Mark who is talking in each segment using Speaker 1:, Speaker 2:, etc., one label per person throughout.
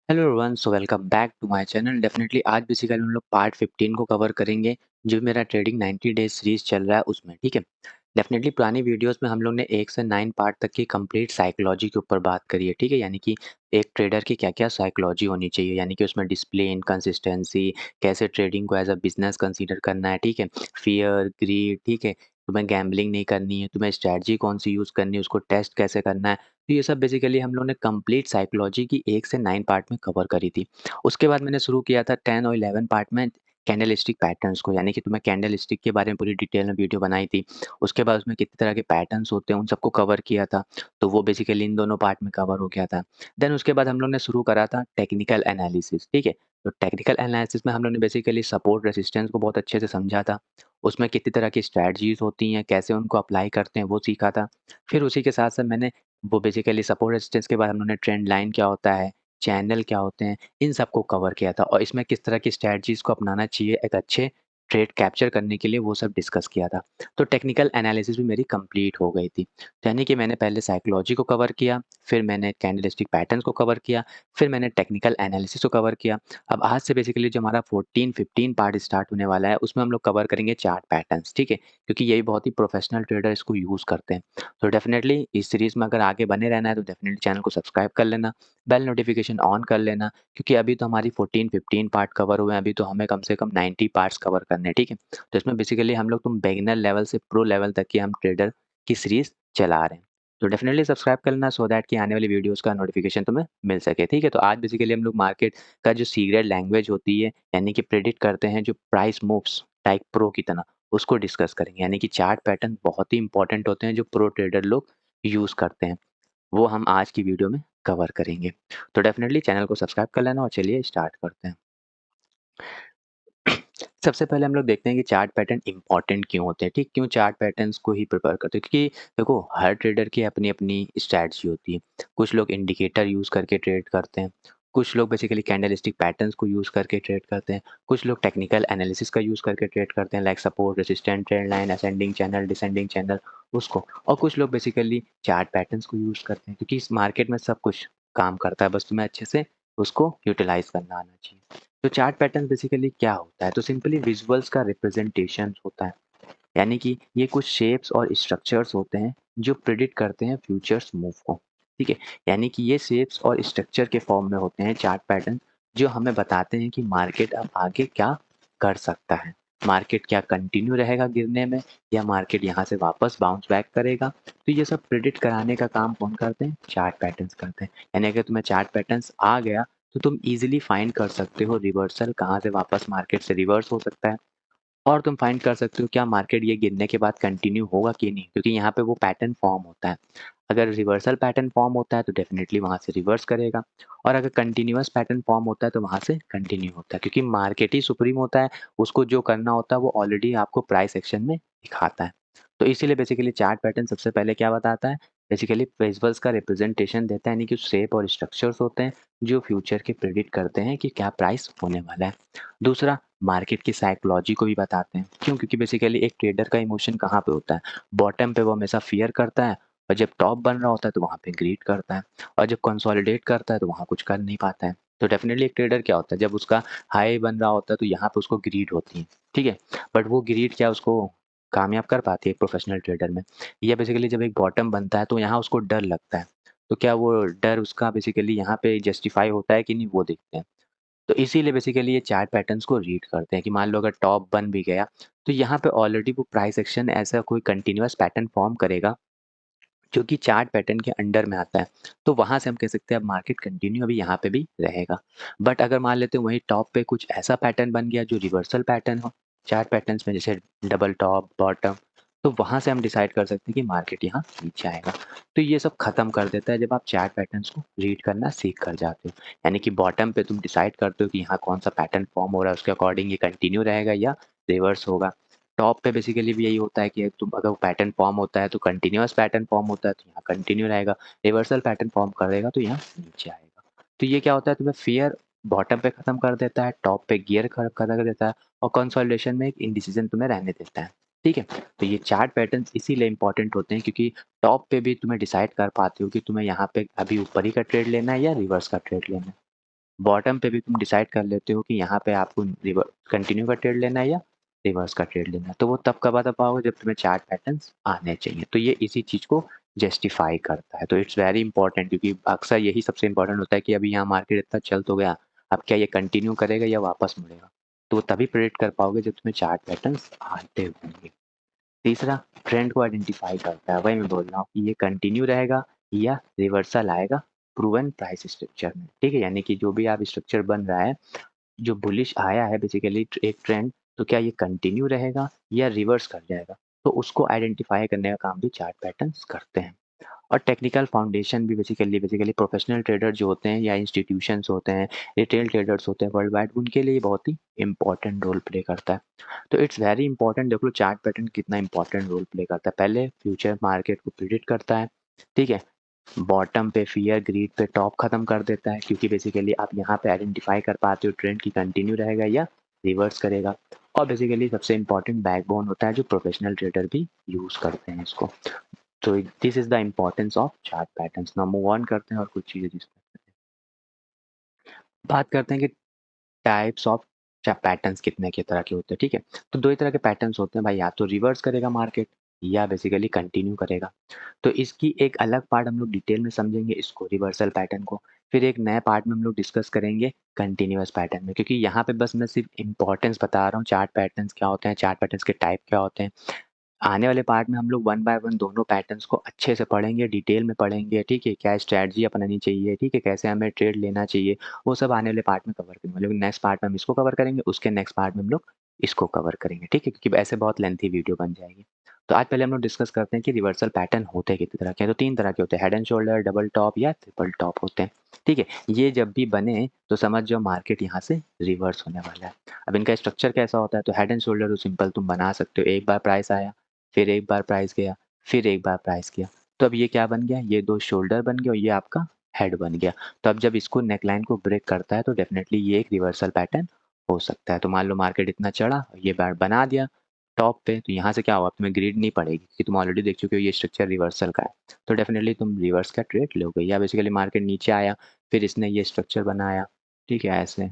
Speaker 1: Hello everyone, so welcome back to my channel. Definitely आज basically हम लोग part 15 को कवर करेंगे, जो मेरा ट्रेडिंग 90 डेज सीरीज चल रहा है उसमें। ठीक है, डेफिनेटली पुरानी वीडियोस में हम लोग ने 1 से 9 पार्ट तक की कंप्लीट साइकोलॉजी के ऊपर बात करी है। ठीक है, यानी कि एक ट्रेडर की क्या क्या साइकोलॉजी होनी चाहिए, यानी कि उसमें डिसिप्लिन, कंसिस्टेंसी, कैसे ट्रेडिंग को एज अ बिजनेस कंसीडर करना है। ठीक है, फियर, ग्रीड, ठीक है, तुम्हें गैम्बलिंग नहीं करनी है, तुम्हें स्ट्रैटेजी कौन सी यूज़ करनी है, उसको टेस्ट कैसे करना है। तो ये सब बेसिकली हम लोग ने कंप्लीट साइकोलॉजी की 1 से 9 पार्ट में कवर करी थी। उसके बाद मैंने शुरू किया था 10 और 11 पार्ट में कैंडलस्टिक पैटर्न्स को, यानी कि तुम्हें कैंडलस्टिक के बारे में पूरी डिटेल में वीडियो बनाई थी। उसके बाद उसमें कितने तरह के पैटर्न्स होते हैं उन सबको कवर किया था, तो वो बेसिकली इन दोनों पार्ट में कवर हो गया था। देन उसके बाद हम लोग ने शुरू करा था टेक्निकल एनालिसिस। ठीक है, तो टेक्निकल एनालिसिस में हम लोग ने बेसिकली सपोर्ट रेजिस्टेंस को बहुत अच्छे से समझा था। उसमें कितनी तरह की स्ट्रैटेजीज होती हैं, कैसे उनको अप्लाई करते हैं वो सीखा था। फिर उसी के साथ साथ मैंने वो बेसिकली सपोर्ट रेजिस्टेंस के बाद हम लोगों ने ट्रेंड लाइन क्या होता है, चैनल क्या होते हैं, इन सबको कवर किया था और इसमें किस तरह की स्ट्रैटेजीज़ को अपनाना चाहिए एक अच्छे ट्रेड कैप्चर करने के लिए, वो सब डिस्कस किया था। तो टेक्निकल एनालिसिस भी मेरी कंप्लीट हो गई थी। तो यानी कि मैंने पहले साइकोलॉजी को कवर किया, फिर मैंने कैंडलस्टिक पैटर्न्स को कवर किया, फिर मैंने टेक्निकल एनालिसिस को कवर किया। अब आज से बेसिकली जो हमारा 14-15 पार्ट स्टार्ट होने वाला है, उसमें हम लोग कवर करेंगे चार्ट पैटर्न्स। ठीक है, क्योंकि यही बहुत ही प्रोफेशनल ट्रेडर इसको यूज़ करते हैं। तो डेफ़िनेटली इस सीरीज़ में अगर आगे बने रहना है तो डेफ़िनेटली चैनल को सब्सक्राइब कर लेना, बेल नोटिफ़िकेशन ऑन कर लेना, क्योंकि अभी तो हमारी 14-15 पार्ट कवर हुए हैं, अभी तो हमें कम से कम 90 पार्ट्स कवर करने हैं। ठीक है? तो इसमें बेसिकली हम लोग तुम बिगिनर लेवल से प्रो लेवल तक की हम ट्रेडर की सीरीज़ चला रहे हैं। तो डेफ़िनेटली सब्सक्राइब कर लेना सो दैट कि आने वाली वीडियोज़ का नोटिफ़िकेशन तुम्हें मिल सके। ठीक है? तो आज बेसिकली हम लोग मार्केट का जो सीक्रेट लैंग्वेज होती है, यानी कि प्रेडिक्ट करते हैं जो प्राइस मूव्स टाइप प्रो की तरह, उसको डिस्कस करेंगे। यानी कि चार्ट पैटर्न बहुत ही इंपॉर्टेंट होते हैं जो प्रो ट्रेडर लोग यूज़ करते हैं। वो हम आज की वीडियो में कवर करेंगे। तो डेफ़िनेटली चैनल को सब्सक्राइब कर लेना और चलिए स्टार्ट करते हैं। सबसे पहले हम लोग देखते हैं कि चार्ट पैटर्न इम्पोर्टेंट क्यों होते हैं, ठीक? क्यों चार्ट पैटर्न्स को ही प्रिफर करते हैं? क्योंकि देखो हर ट्रेडर की अपनी-अपनी स्ट्रैटेजी होती है। कुछ लोग इंडिकेटर यूज़ करके ट्रेड करते हैं, कुछ लोग बेसिकली कैंडलस्टिक पैटर्न्स को यूज़ करके ट्रेड करते हैं, कुछ लोग टेक्निकल एनालिसिस का यूज़ करके ट्रेड करते हैं like support, resistance, trend line, ascending channel, descending channel उसको। और कुछ लोग बेसिकली चार्ट पैटर्न्स को यूज़ करते हैं क्योंकि इस मार्केट में सब कुछ काम करता है, बस तुम्हें अच्छे से उसको यूटिलाइज़ करना आना चाहिए। तो चार्ट पैटर्न बेसिकली क्या होता है? तो सिंपली विजुअल्स का रिप्रेजेंटेशन होता है। यानी कि ये कुछ शेप्स और स्ट्रक्चर्स होते हैं जो प्रिडिक्ट करते हैं फ्यूचर्स मूव को। ठीक है? यानी कि ये शेप्स और स्ट्रक्चर के फॉर्म में होते हैं चार्ट पैटर्न, जो हमें बताते हैं कि मार्केट अब आगे क्या कर सकता है। मार्केट क्या कंटिन्यू रहेगा गिरने में या मार्केट यहाँ से वापस बाउंस बैक करेगा। तो ये सब प्रिडिक्ट कराने का काम कौन करते हैं? चार्ट पैटर्न्स करते हैं। यानी अगर तुम्हें चार्ट पैटर्न्स आ गया तो तुम ईज़िली फाइंड कर सकते हो रिवर्सल कहाँ से वापस मार्केट से रिवर्स हो सकता है और तुम फाइंड कर सकते हो क्या मार्केट ये गिरने के बाद कंटिन्यू होगा कि नहीं, क्योंकि यहाँ पे वो पैटर्न फॉर्म होता है। अगर रिवर्सल पैटर्न फॉर्म होता है तो डेफिनेटली वहाँ से रिवर्स करेगा और अगर कंटिन्यूअस पैटर्न फॉर्म होता है तो वहाँ से कंटिन्यू होता है, क्योंकि मार्केट ही सुप्रीम होता है। उसको जो करना होता है वो ऑलरेडी आपको प्राइस एक्शन में दिखाता है। तो इसीलिए बेसिकली चार्ट पैटर्न सबसे पहले क्या बताता है, बेसिकली विजुअल्स का रिप्रेजेंटेशन देता है, यानी कि शेप और स्ट्रक्चर्स होते हैं जो फ्यूचर के प्रिडिक्ट करते हैं कि क्या प्राइस होने वाला है। दूसरा, मार्केट की साइकोलॉजी को भी बताते हैं। क्यों? क्योंकि बेसिकली एक ट्रेडर का इमोशन कहाँ पे होता है? बॉटम पे वो हमेशा फ़ियर करता है और जब टॉप बन रहा होता है तो वहाँ पे ग्रीड करता है और जब कंसोलिडेट करता है तो वहाँ कुछ कर नहीं पाता है। तो डेफ़िनेटली एक ट्रेडर क्या होता है, जब उसका हाई बन रहा होता है तो यहाँ पे उसको ग्रीड होती है, ठीक है? बट वो ग्रीड क्या उसको कामयाब कर पाती है एक प्रोफेशनल ट्रेडर में? या बेसिकली जब एक बॉटम बनता है तो यहाँ उसको डर लगता है। तो क्या वो डर उसका बेसिकली यहाँ पे जस्टिफ़ाई होता है कि नहीं, वो देखते हैं। तो इसीलिए बेसिकली ये चार्ट पैटर्न्स को रीड करते हैं कि मान लो अगर टॉप बन भी गया तो यहाँ पे ऑलरेडी वो प्राइस एक्शन ऐसा कोई कंटिन्यूअस पैटर्न फॉर्म करेगा जो कि चार्ट पैटर्न के अंडर में आता है। तो वहाँ से हम कह सकते हैं अब मार्केट कंटिन्यू अभी यहाँ पे भी रहेगा। बट अगर मान लेते हैं वहीं टॉप पे कुछ ऐसा पैटर्न बन गया जो रिवर्सल पैटर्न हो चार्ट पैटर्न्स में, जैसे डबल टॉप, बॉटम, तो वहाँ से हम डिसाइड कर सकते हैं कि मार्केट यहाँ नीचे आएगा। तो ये सब खत्म कर देता है जब आप चार्ट पैटर्न्स को रीड करना सीख कर जाते हो। यानी कि बॉटम पे तुम डिसाइड करते हो कि यहाँ कौन सा पैटर्न फॉर्म हो रहा है, उसके अकॉर्डिंग ये कंटिन्यू रहेगा या रिवर्स होगा। टॉप पे बेसिकली भी यही होता है कि तुम अगर पैटर्न फॉर्म होता है तो कंटिन्यूअस पैटर्न फॉर्म होता है तो यहाँ कंटिन्यू रहेगा, रिवर्सल पैटर्न फॉर्म करेगा तो यहाँ नीचे आएगा। तो ये क्या होता है, तुम्हें फियर बॉटम पे खत्म कर देता है, टॉप पे गियर खत्म कर देता है और कंसोलिडेशन में एक इंडिसीजन तुम्हें रहने देता है। ठीक है, तो ये चार्ट पैटर्न इसीलिए इंपॉर्टेंट होते हैं क्योंकि टॉप पे भी तुम्हें डिसाइड कर पाते हो कि तुम्हें यहाँ पे अभी ऊपर ही का ट्रेड लेना है या रिवर्स का ट्रेड लेना है। बॉटम पे भी तुम डिसाइड कर लेते हो कि यहाँ पे आपको कंटिन्यू का ट्रेड लेना है या रिवर्स का ट्रेड लेना है, तो वो तब कब आता पाओगे जब तुम्हें चार्ट पैटर्न्स आने चाहिए। तो ये इसी चीज़ को जस्टिफाई करता है। तो इट्स वेरी इंपॉर्टेंट, क्योंकि अक्सर यही सबसे इंपॉर्टेंट होता है कि अभी यहाँ मार्केट इतना चल तो गया, अब क्या ये कंटिन्यू करेगा या वापस मुड़ेगा। तो वो तभी प्रेडिक्ट कर पाओगे जब तुम्हें चार्ट पैटर्न्स आते होंगे। तीसरा, ट्रेंड को आइडेंटिफाई करता है। वही मैं बोल रहा हूँ कि ये कंटिन्यू रहेगा या रिवर्सल आएगा प्रूवन प्राइस स्ट्रक्चर में। ठीक है, यानी कि जो भी आप स्ट्रक्चर बन रहा है, जो बुलिश आया है बेसिकली एक ट्रेंड, तो क्या ये कंटिन्यू रहेगा या रिवर्स कर जाएगा। तो उसको आइडेंटिफाई करने का काम भी चार्ट पैटर्न्स करते हैं। और टेक्निकल फाउंडेशन भी बेसिकली प्रोफेशनल ट्रेडर जो होते हैं या इंस्टीट्यूशंस होते हैं, रिटेल ट्रेडर्स होते हैं वर्ल्ड वाइड, उनके लिए बहुत ही इंपॉर्टेंट रोल प्ले करता है। तो इट्स वेरी इंपॉर्टेंट, देख लो चार्ट पैटर्न कितना इंपॉर्टेंट रोल प्ले करता है। पहले फ्यूचर मार्केट को प्रिडिक्ट करता है, ठीक है। बॉटम पे फियर ग्रीड पे टॉप खत्म कर देता है, क्योंकि बेसिकली आप यहाँ पे आइडेंटिफाई कर पाते हो ट्रेंड की कंटिन्यू रहेगा या रिवर्स करेगा। और बेसिकली सबसे इंपॉर्टेंट बैकबोन होता है जो प्रोफेशनल ट्रेडर भी यूज करते हैं इसको। तो this is the importance of chart patterns. Now move on करते हैं और कुछ चीजें डिस्कस करते हैं। बात करते हैं कि टाइप्स ऑफ पैटर्न्स कितने के तरह के होते हैं, ठीक है। तो दो ही तरह के पैटर्न्स होते हैं भाई, या तो रिवर्स करेगा मार्केट या बेसिकली कंटिन्यू करेगा। तो इसकी एक अलग पार्ट हम लोग डिटेल में समझेंगे इसको, रिवर्सल पैटर्न को। फिर एक नए पार्ट में हम लोग डिस्कस करेंगे कंटिन्यूअस पैटर्न में, क्योंकि यहाँ पे बस मैं सिर्फ इंपॉर्टेंस बता रहा हूँ, चार्ट पैटर्न्स क्या होते हैं, चार्ट पैटर्न्स के टाइप क्या होते हैं। आने वाले पार्ट में हम लोग वन बाय वन दोनों पैटर्न्स को अच्छे से पढ़ेंगे, डिटेल में पढ़ेंगे, ठीक है। क्या स्ट्रैटेजी अपनानी चाहिए, ठीक है, कैसे हमें ट्रेड लेना चाहिए, वो सब आने वाले पार्ट में कवर करेंगे। लेकिन नेक्स्ट पार्ट में हम इसको कवर करेंगे, उसके नेक्स्ट पार्ट में हम लोग इसको कवर करेंगे, ठीक है, क्योंकि ऐसे बहुत लेंथी वीडियो बन जाएगी। तो आज पहले हम लोग डिस्कस करते हैं कि रिवर्सल पैटर्न होते कितने तरह के हैं। तो तीन तरह के होते हैं, head and shoulder, double top या ट्रिपल टॉप होते हैं, ठीक है। ये जब भी बने तो समझ जाओ मार्केट यहाँ से रिवर्स होने वाला है। अब इनका स्ट्रक्चर कैसा होता है, तो हेड एंड शोल्डर तो सिंपल तुम बना सकते हो, एक बार प्राइस आया, फिर एक बार प्राइस गया, फिर एक बार प्राइस गया, तो अब ये क्या बन गया, ये दो शोल्डर बन गया और ये आपका हेड बन गया। तो अब जब इसको नेकलाइन को ब्रेक करता है तो डेफिनेटली ये एक रिवर्सल पैटर्न हो सकता है। तो मान लो मार्केट इतना चढ़ा, ये बार बना दिया टॉप पे, तो यहाँ से क्या होगा, तुम्हें ग्रिड नहीं पड़ेगी क्योंकि तुम ऑलरेडी देख चुके हो ये स्ट्रक्चर रिवर्सल का है। तो डेफिनेटली तुम रिवर्स का ट्रेड लोगे। या बेसिकली मार्केट नीचे आया, फिर इसने ये स्ट्रक्चर बनाया, ठीक है, ऐसे।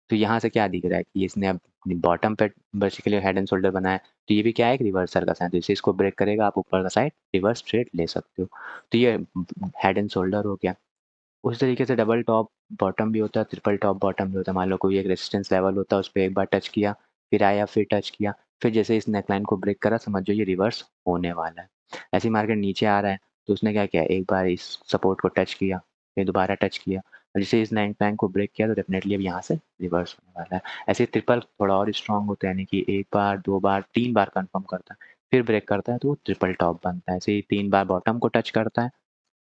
Speaker 1: तो यहाँ से क्या दिख रहा है कि इसने अब बॉटम पे बेसिकली हेड एंड शोल्डर बनाया, तो ये भी क्या है, एक रिवर्सल का साइन। तो इसे इसको ब्रेक करेगा, आप ऊपर का साइड रिवर्स ट्रेड ले सकते हो। तो ये हेड एंड शोल्डर हो गया। उस तरीके से डबल टॉप बॉटम भी होता है, ट्रिपल टॉप बॉटम भी होता है। मान लो कोई एक रेजिस्टेंस लेवल होता है, उस पर एक बार टच किया, फिर आया, फिर टच किया, फिर जैसे इस नेकलाइन को ब्रेक करा, समझ जो ये रिवर्स होने वाला है। ऐसे ही मार्केट नीचे आ रहा है, तो उसने क्या किया, एक बार इस सपोर्ट को टच किया, फिर दोबारा टच किया, और जैसे इस नेकलाइन को ब्रेक किया तो डेफिनेटली अब यहाँ से रिवर्स होने वाला है। ऐसे ट्रिपल थोड़ा और स्ट्रॉन्ग होता है, यानी कि एक बार, दो बार, तीन बार कंफर्म करता है, फिर ब्रेक करता है तो वो ट्रिपल टॉप बनता है। ऐसे ही तीन बार बॉटम को टच करता है,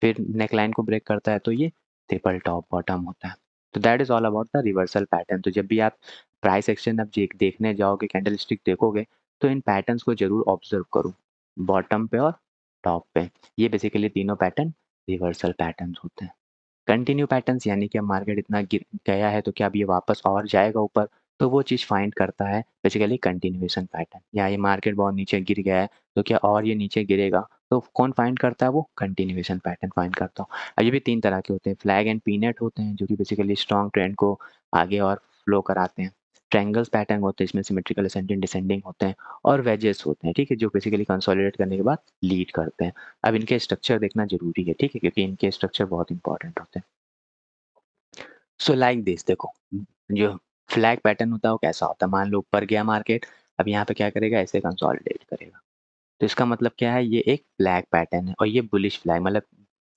Speaker 1: फिर नेकलाइन को ब्रेक करता है, तो ये ट्रिपल टॉप बॉटम होता है। तो that is all about the reversal pattern. तो जब भी आप प्राइस एक्शन अब देखने जाओगे, कैंडल स्टिक देखोगे, तो इन पैटर्न्स को जरूर ऑब्जर्व करो, बॉटम पे और टॉप पे। ये बेसिकली तीनों पैटर्न रिवर्सल पैटर्न्स होते हैं। कंटिन्यू पैटर्न्स यानी कि अब मार्केट इतना गिर गया है तो क्या अब ये वापस और जाएगा ऊपर, तो वो चीज़ फाइंड करता है बेसिकली कंटिन्यूएशन पैटर्न। या ये मार्केट बहुत नीचे गिर गया है तो क्या और ये नीचे गिरेगा, तो कौन फाइंड करता है, वो कंटिन्यूएशन पैटर्न फाइंड करता हूँ। अब ये भी तीन तरह के होते हैं, फ्लैग एंड पीनट होते हैं जो कि बेसिकली स्ट्रॉन्ग ट्रेंड को आगे और फ्लो कराते हैं। ट्रायंगल्स पैटर्न होते हैं, इसमें सिमेट्रिकल असेंडिंग डिसेंडिंग होते हैं। और वेजेस होते हैं, ठीक है, जो बेसिकली कंसोलिडेट करने के बाद लीड करते हैं। अब इनके स्ट्रक्चर देखना जरूरी है, ठीक है, क्योंकि इनके स्ट्रक्चर बहुत इंपॉर्टेंट होते हैं। सो लाइक दिस, देखो जो फ्लैग पैटर्न होता है वो कैसा होता है, मान लो ऊपर गया मार्केट, अब यहाँ पे क्या करेगा, ऐसे कंसोलिडेट करेगा। तो इसका मतलब क्या है, ये एक फ्लैग पैटर्न है और ये बुलिश फ्लैग, मतलब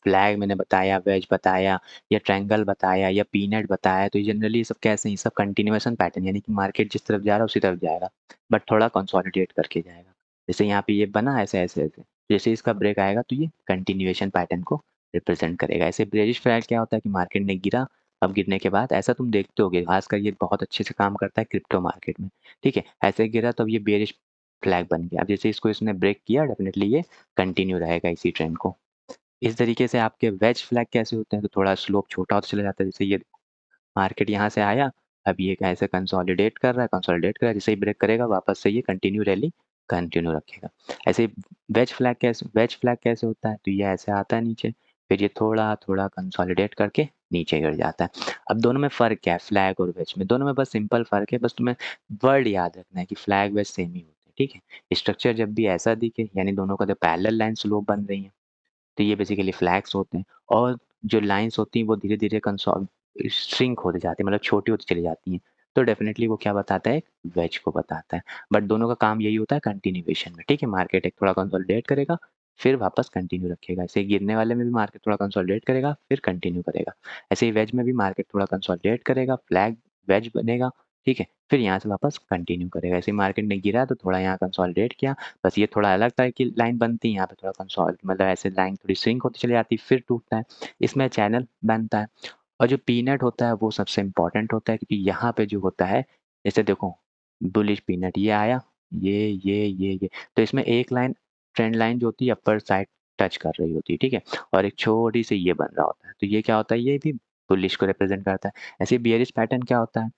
Speaker 1: फ्लैग मैंने बताया, वेज बताया, या ट्रायंगल बताया, या पीनट बताया, तो ये जनरली ये सब कैसे हैं, ये सब कंटिन्यूएशन पैटर्न, यानी कि मार्केट जिस तरफ जा रहा है उसी तरफ जाएगा, बट थोड़ा कंसोलिडेट करके जाएगा। जैसे यहाँ पे ये बना ऐसे ऐसे ऐसे, जैसे इसका ब्रेक आएगा तो ये कंटिन्यूएशन पैटर्न को रिप्रेजेंट करेगा। ऐसे बेरिश फ्लैग क्या होता है कि मार्केट ने गिरा, अब गिरने के बाद ऐसा तुम देखते होगे, खासकर ये बहुत अच्छे से काम करता है क्रिप्टो मार्केट में, ठीक है। ऐसे गिरा तो अब ये बेरिश फ्लैग बन गया। अब जैसे इसको इसने ब्रेक किया, डेफिनेटली ये कंटिन्यू रहेगा इसी ट्रेंड को। इस तरीके से आपके वेज फ्लैग कैसे होते हैं, तो थोड़ा स्लोप छोटा होता चला जाता है। जैसे ये मार्केट यहाँ से आया, अब ये कैसे कंसोलिडेट कर रहा है, कंसोलिडेट कर रहा है, जैसे ही ब्रेक करेगा वापस से ये कंटिन्यू रैली कंटिन्यू रखेगा। ऐसे वेज फ्लैग कैसे होता है, तो ये ऐसे आता है नीचे, फिर ये थोड़ा-थोड़ा कंसोलिडेट करके नीचे गिर जाता है। अब दोनों में फ़र्क क्या है फ्लैग और वेज में? दोनों में बस सिंपल फ़र्क है, बस तुम्हें वर्ड याद रखना है कि फ्लैग वेज सेम ही होते हैं, ठीक है? स्ट्रक्चर जब भी ऐसा दिखे यानी दोनों का जो पैरेलल लाइन स्लोप बन रही है, तो ये बेसिकली फ्लैग्स होते हैं और जो लाइन्स होती हैं वो धीरे-धीरे श्रिंक होते जाती हैं मतलब छोटी होती चली जाती हैं। तो डेफ़िनेटली वो क्या बताता है? वेज को बताता है। बट दोनों का काम यही होता है कंटिन्यूएशन में, ठीक है? मार्केट एक थोड़ा कंसोलिडेट करेगा, फिर वापस कंटिन्यू रखेगा। ऐसे ही गिरने वाले में भी मार्केट थोड़ा कंसोलिडेट करेगा, फिर कंटिन्यू करेगा। ऐसे ही वेज में भी मार्केट थोड़ा कंसोलिडेट करेगा, फ्लैग वेज बनेगा, ठीक है? फिर यहाँ से वापस कंटिन्यू करेगा। ऐसे ही मार्केट ने गिरा तो थोड़ा यहाँ कंसोलिडेट किया, बस ये थोड़ा अलग तरह की लाइन बनती है, यहाँ पे थोड़ा कंसोल मतलब ऐसे लाइन थोड़ी श्रिंक होती चली जाती है, फिर टूटता है। इसमें चैनल बनता है और जो पीनट होता है वो सबसे इम्पोर्टेंट होता है क्योंकि यहाँ पे जो होता है, जैसे देखो बुलिश पीनट ये आया, ये, तो इसमें एक लाइन ट्रेंड लाइन जो होती है अपर साइड टच कर रही होती है, ठीक है? और एक छोटी-सी ये बन रहा होता है, तो ये क्या होता है? ये भी बुलिश को रिप्रेजेंट करता है। ऐसे ही बियरिश पैटर्न क्या होता है?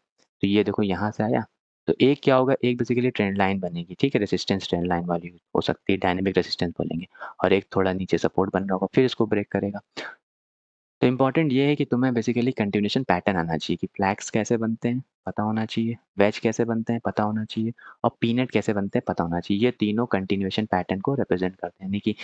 Speaker 1: तो ये देखो यहाँ से आया, तो एक क्या होगा? एक बेसिकली ट्रेंड लाइन बनेगी, ठीक है? रेजिस्टेंस ट्रेंड लाइन वाली हो सकती है, डायनामिक रेजिस्टेंस बोलेंगे और एक थोड़ा नीचे सपोर्ट बन रहा होगा, फिर इसको ब्रेक करेगा। तो इम्पोर्टेंट ये है कि तुम्हें बेसिकली कंटिन्यूएशन पैटर्न आना चाहिए कि फ्लैग्स कैसे बनते हैं, पता होना चाहिए, वेज कैसे बनते हैं, पता होना चाहिए और पीनट कैसे बनते हैं, पता होना चाहिए। ये तीनों कंटिन्यूएशन पैटर्न को रिप्रेजेंट करते हैं, यानी कि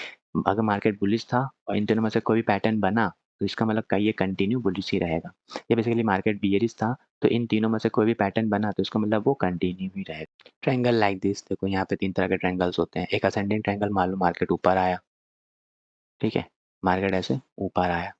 Speaker 1: अगर मार्केट बुलिश था और इन तीनों में से कोई भी पैटर्न बना, तो इसका मतलब का ये कंटिन्यू बुलिश ही रहेगा। या बेसिकली मार्केट बियरिश था, तो इन तीनों में से कोई भी पैटर्न बना, तो इसका मतलब वो कंटिन्यू ही रहेगा। ट्रायंगल लाइक दिस देखो यहाँ पे 3 तरह के ट्रायंगल्स होते हैं। एक असेंडिंग ट्रायंगल मान लो मार्केट ऊपर आया, ठीक है? मार्केट ऐसे ऊपर आया।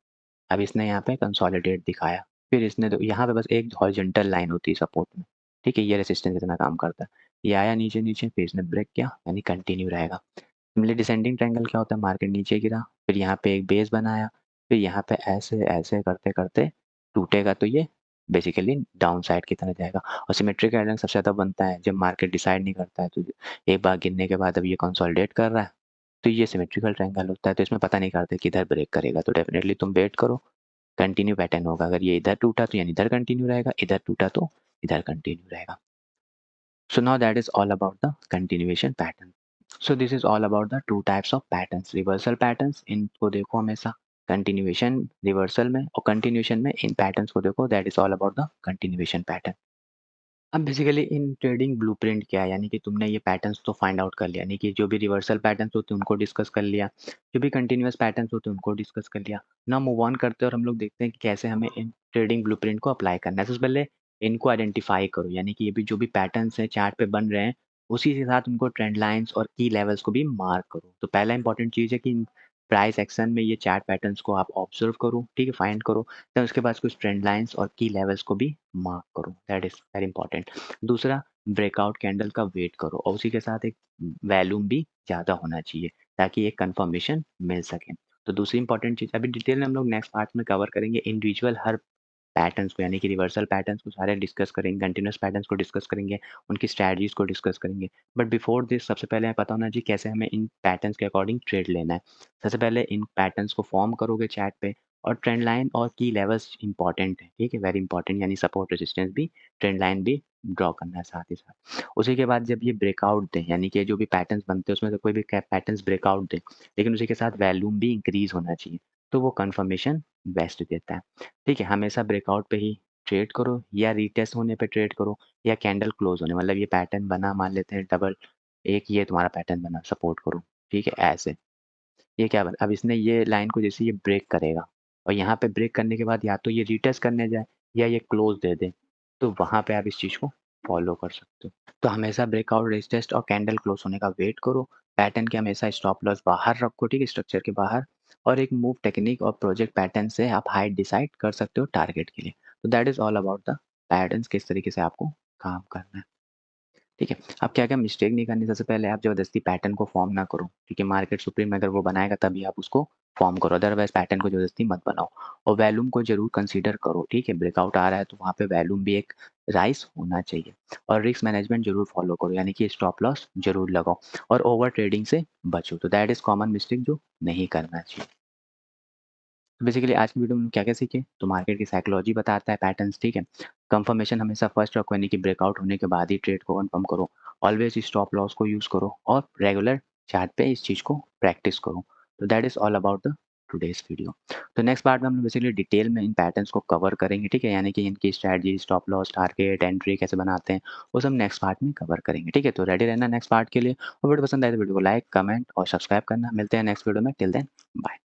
Speaker 1: अब इसने यहाँ पे कंसोलिडेट दिखाया, फिर इसने तो यहाँ पे बस एक हॉरिजॉन्टल लाइन होती है सपोर्ट में, ठीक है? ये रेजिस्टेंस इतना काम करता है। ये आया नीचे-नीचे फिर इसने ब्रेक किया यानी कंटिन्यू रहेगा। सिमिलरली डिसेंडिंग ट्रायंगल क्या होता है? मार्केट नीचे गिरा, फिर यहाँ पे एक बेस बनाया, फिर यहाँ पे ऐसे-ऐसे करते-करते टूटेगा तो ये बेसिकली डाउन साइड की तरह जाएगा और सिमेट्रिक पैटर्न सबसे ज़्यादा बनता है जब मार्केट डिसाइड नहीं करता है तो एक बार गिरने के बाद अब ये कंसोलिडेट कर रहा है, तो ये सिमेट्रिकल ट्रायंगल होता है तो इसमें पता नहीं करते किधर ब्रेक करेगा तो डेफिनिटली तुम वेट करो कंटिन्यू पैटर्न होगा अगर ये इधर टूटा तो यानी इधर कंटिन्यू रहेगा इधर टूटा तो इधर कंटिन्यू रहेगा so now that is all about the continuation pattern so this is all about the two types of patterns reversal patterns इनको देखो हमेशा continuation reversal में और continuation में इन patterns को देखो that is all about the continuation pattern अब basically in trading blueprint क्या है यानी कि तुमने ये पैटर्न्स तो फाइंड आउट कर लिया यानी कि जो भी रिवर्सल पैटर्न्स होते हैं उनको डिस्कस कर लिया जो भी कंटिन्यूअस पैटर्न्स होते हैं उनको डिस्कस कर लिया ना मूव ऑन करते हैं और हम लोग देखते हैं कि कैसे हमें इन ट्रेडिंग ब्लूप्रिंट को अप्लाई करना है सबसे पहले इनको आइडेंटिफाई करो यानी कि ये भी जो भी पैटर्न्स हैं चार्ट पे बन रहे हैं उसी के साथ उनको ट्रेंड लाइंस और की लेवल्स को भी मार्क करो तो पहला इंपॉर्टेंट चीज़ है कि प्राइस एक्शन में ये चार्ट पैटर्न्स को आप ऑब्जर्व करो ठीक है फाइंड करो देन उसके बाद कुछ ट्रेंड लाइंस और की लेवल्स को भी मार्क करो दैट इज वेरी इंपॉर्टेंट दूसरा ब्रेकआउट कैंडल का वेट करो और उसी के साथ एक वैल्यूम भी ज़्यादा होना चाहिए ताकि एक कंफर्मेशन मिल सके तो दूसरी इंपॉर्टेंट चीज़ अभी डिटेल में हम लोग नेक्स्ट पार्ट में कवर करेंगे इंडिविजुअल हर पैटर्न्स को यानी कि रिवर्सल पैटर्न्स को सारे डिस्कस करेंगे कंटिन्यूअस पैटर्न्स को डिस्कस करेंगे उनकी स्ट्रैटेजीज को डिस्कस करेंगे बट बिफोर दिस सबसे पहले हमें पता होना चाहिए कैसे हमें इन पैटर्न्स के अकॉर्डिंग ट्रेड लेना है सबसे पहले इन पैटर्न्स को फॉर्म करोगे चैट पे और ट्रेंड लाइन और की लेवल्स इंपॉर्टेंट है ठीक है वेरी इंपॉर्टेंट यानी सपोर्ट रेजिस्टेंस भी ट्रेंड लाइन भी ड्रॉ करना है साथ ही साथ उसी के बाद जब ये ब्रेकआउट दें यानी कि जो भी पैटर्न्स बनते हैं उसमें से कोई भी पैटर्न्स ब्रेकआउट दें लेकिन उसी के साथ वैल्यूम भी इंक्रीज होना चाहिए तो वो कंफर्मेशन बेस्ट देता है ठीक है हमेशा ब्रेकआउट पे ही ट्रेड करो या रीटेस्ट होने पे ट्रेड करो या कैंडल क्लोज होने मतलब ये पैटर्न बना मान लेते हैं डबल एक ये तुम्हारा पैटर्न बना सपोर्ट करो ठीक है ऐसे ये क्या बना अब इसने ये लाइन को जैसे ये ब्रेक करेगा और यहाँ पे ब्रेक करने के बाद या तो ये रीटेस्ट करने जाए या ये क्लोज दे दे तो वहाँ पे आप इस चीज़ को फॉलो कर सकते हो तो हमेशा ब्रेकआउट रेजिस्टेंस और कैंडल क्लोज होने का वेट करो पैटर्न के हमेशा स्टॉप लॉस बाहर रखो ठीक है स्ट्रक्चर के बाहर और एक मूव टेक्निक और प्रोजेक्ट पैटर्न से आप हाइट डिसाइड कर सकते हो टारगेट के लिए तो that is all about the patterns किस तरीके से आपको काम करना है ठीक है आप क्या क्या मिस्टेक नहीं करनी सबसे पहले आप जबरदस्ती पैटर्न को फॉर्म ना करो ठीक है मार्केट सुप्रीम अगर वो बनाएगा तभी आप उसको फॉर्म करो अदरवाइज पैटर्न को जबरदस्ती मत बनाओ और वैल्यूम को जरूर कंसीडर करो ठीक है ब्रेकआउट आ रहा है तो वहाँ पे वैल्यूम भी एक राइस होना चाहिए और रिस्क मैनेजमेंट जरूर फॉलो करो यानी कि स्टॉप लॉस जरूर लगाओ और ओवर ट्रेडिंग से बचो तो दैट इज कॉमन मिस्टेक जो नहीं करना चाहिए तो बेसिकली आज की वीडियो में हम क्या-क्या सीखे? तो मार्केट की साइकोलॉजी बताता है पैटर्न्स ठीक है? कंफर्मेशन हमेशा फर्स्ट रखो यानी कि ब्रेकआउट होने के बाद ही ट्रेड को कंफर्म करो। ऑलवेज स्टॉप लॉस को यूज़ करो और रेगुलर चार्ट पे इस चीज़ को प्रैक्टिस करो। तो that is all about the today's video. तो नेक्स्ट पार्ट में हम लोग बेसिकली डिटेल में इन पैटर्न्स को कवर करेंगे, ठीक है? यानी कि इनकी strategy, stop loss, target, entry कैसे बनाते हैं, वो सब नेक्स्ट पार्ट में कवर करेंगे, ठीक है? तो रेडी रहना नेक्स्ट पार्ट के लिए और वीडियो पसंद आए तो वीडियो को लाइक, कमेंट और सब्सक्राइब करना। मिलते हैं नेक्स्ट वीडियो में, टिल देन बाय।